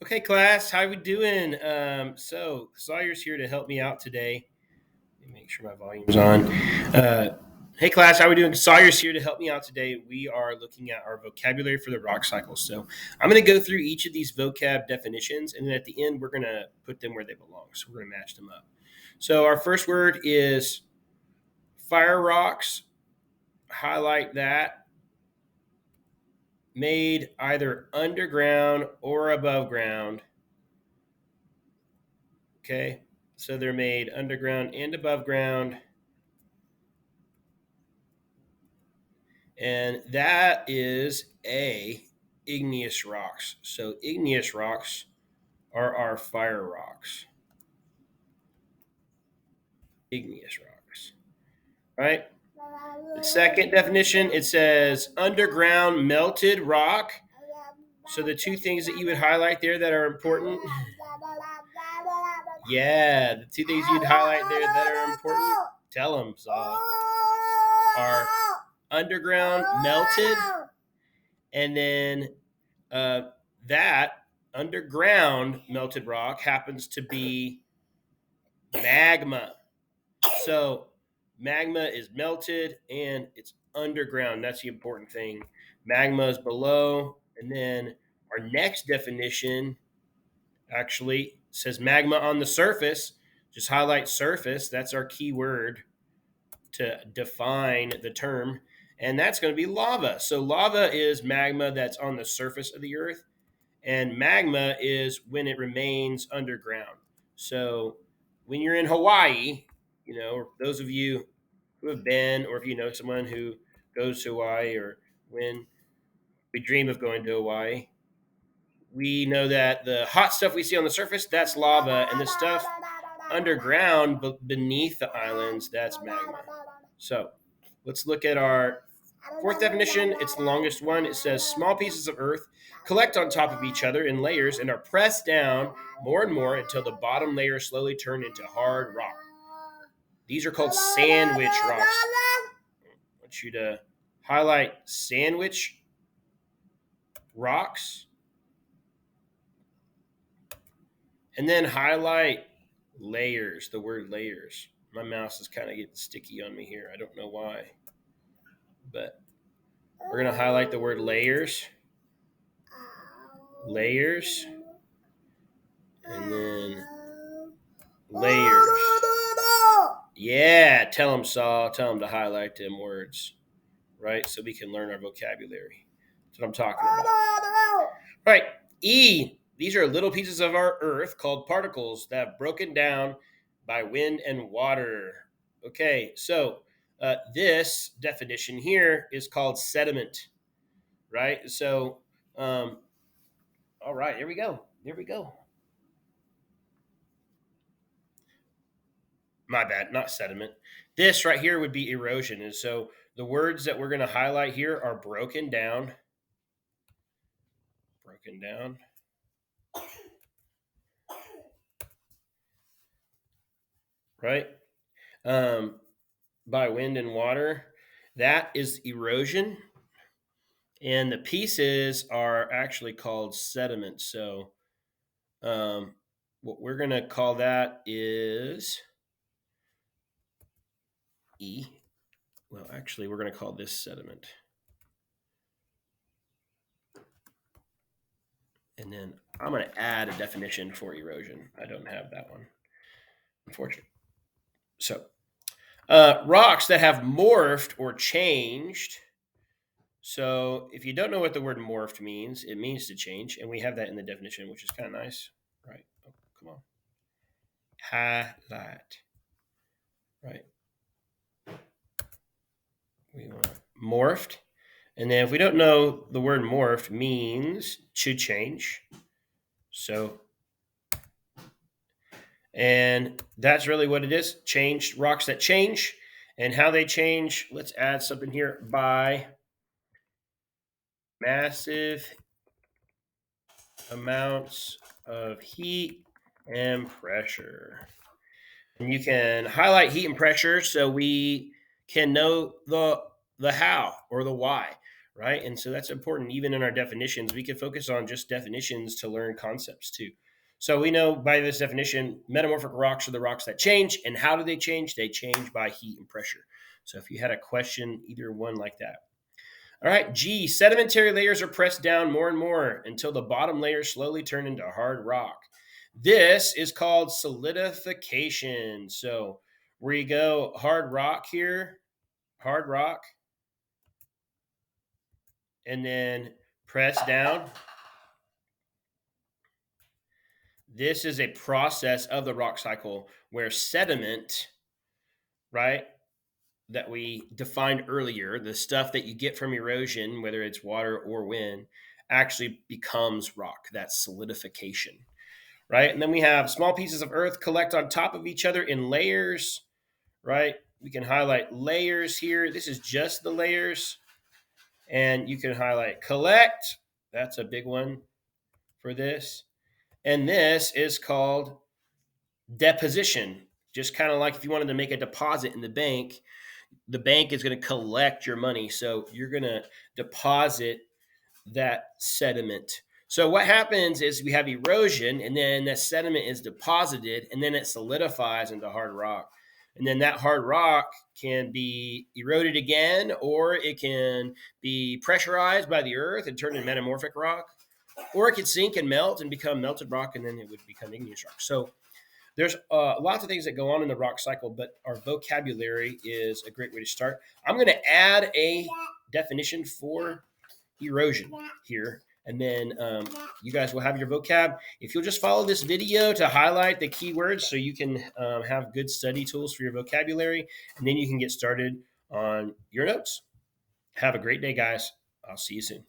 Okay, class, how we doing? Sawyer's here to help me out today. Let me make sure my volume's on. Hey, class, how we doing? Sawyer's here to help me out today. We are looking at our vocabulary for the rock cycle. So I'm going to go through each of these vocab definitions, and then at the end, we're going to put them where they belong. So we're going to match them up. So our first word is fire rocks. Highlight that. Made either underground or above ground. Okay, so they're made underground and above ground. And that is igneous rocks. So igneous rocks are our fire rocks. Igneous rocks. Right? The second definition, it says underground melted rock. So the two things that you would highlight there that are important. Yeah, the two things you'd highlight there that are important. Tell them, Saw. Are underground melted, and then that underground melted rock happens to be magma. So magma is melted and it's underground. That's the important thing. Magma is below, and then our next definition actually says magma on the surface. Just highlight surface. That's our key word to define the term. And that's going to be lava. So lava is magma that's on the surface of the earth, and magma is when it remains underground. So when you're in Hawaii, those of you who have been, or if you know someone who goes to Hawaii, or when we dream of going to Hawaii, we know that the hot stuff we see on the surface, that's lava, and the stuff underground beneath the islands, that's magma. So let's look at our fourth definition. It's the longest one. It says small pieces of earth collect on top of each other in layers and are pressed down more and more until the bottom layer slowly turn into hard rock. These are called sandwich rocks. I want you to highlight sandwich rocks, and then highlight layers, the word layers. My mouse is kind of getting sticky on me here. I don't know why. But we're going to highlight the word layers. Layers. And then layers. Yeah, tell them, Saw. Tell them to highlight them words, right? So we can learn our vocabulary. That's what I'm talking about. Right. E. These are little pieces of our earth called particles that have broken down by wind and water. Okay, so this definition here is called sediment, right? So, all right, here we go. Here we go. My bad, not sediment. This right here would be erosion. And so the words that we're going to highlight here are broken down. Broken down. Right? By wind and water. That is erosion. And the pieces are actually called sediment. So what we're going to call that is E. Well, actually, we're going to call this sediment. And then I'm going to add a definition for erosion. I don't have that one, unfortunately. So, rocks that have morphed or changed. So, if you don't know what the word morphed means, it means to change. And we have that in the definition, which is kind of nice. Right. Oh, come on. Highlight. Right. We want morphed. And then if we don't know, the word morphed means to change. So, and that's really what it is. Changed, rocks that change. And how they change, let's add something here, by massive amounts of heat and pressure. And you can highlight heat and pressure so we can know the how or the why, right? And so that's important. Even in our definitions, we can focus on just definitions to learn concepts too. So we know by this definition, metamorphic rocks are the rocks that change. And how do they change? They change by heat and pressure. So if you had a question, either one like that. All right, G, sedimentary layers are pressed down more and more until the bottom layers slowly turn into hard rock. This is called solidification. So where you go, hard rock here, hard rock, and then press down. This is a process of the rock cycle where sediment, right, that we defined earlier, the stuff that you get from erosion, whether it's water or wind, actually becomes rock. That's solidification, right? And then we have small pieces of earth collect on top of each other in layers, right? We can highlight layers here. This is just the layers. And you can highlight collect. That's a big one for this. And this is called deposition. Just kind of like if you wanted to make a deposit in the bank is going to collect your money. So you're going to deposit that sediment. So what happens is we have erosion, and then that sediment is deposited, and then it solidifies into hard rock. And then that hard rock can be eroded again, or it can be pressurized by the earth and turn into metamorphic rock, or it can sink and melt and become melted rock, and then it would become igneous rock. So there's lots of things that go on in the rock cycle, but our vocabulary is a great way to start. I'm going to add a definition for erosion here, and then you guys will have your vocab. If you'll just follow this video to highlight the keywords so you can have good study tools for your vocabulary, and then you can get started on your notes. Have a great day, guys. I'll see you soon.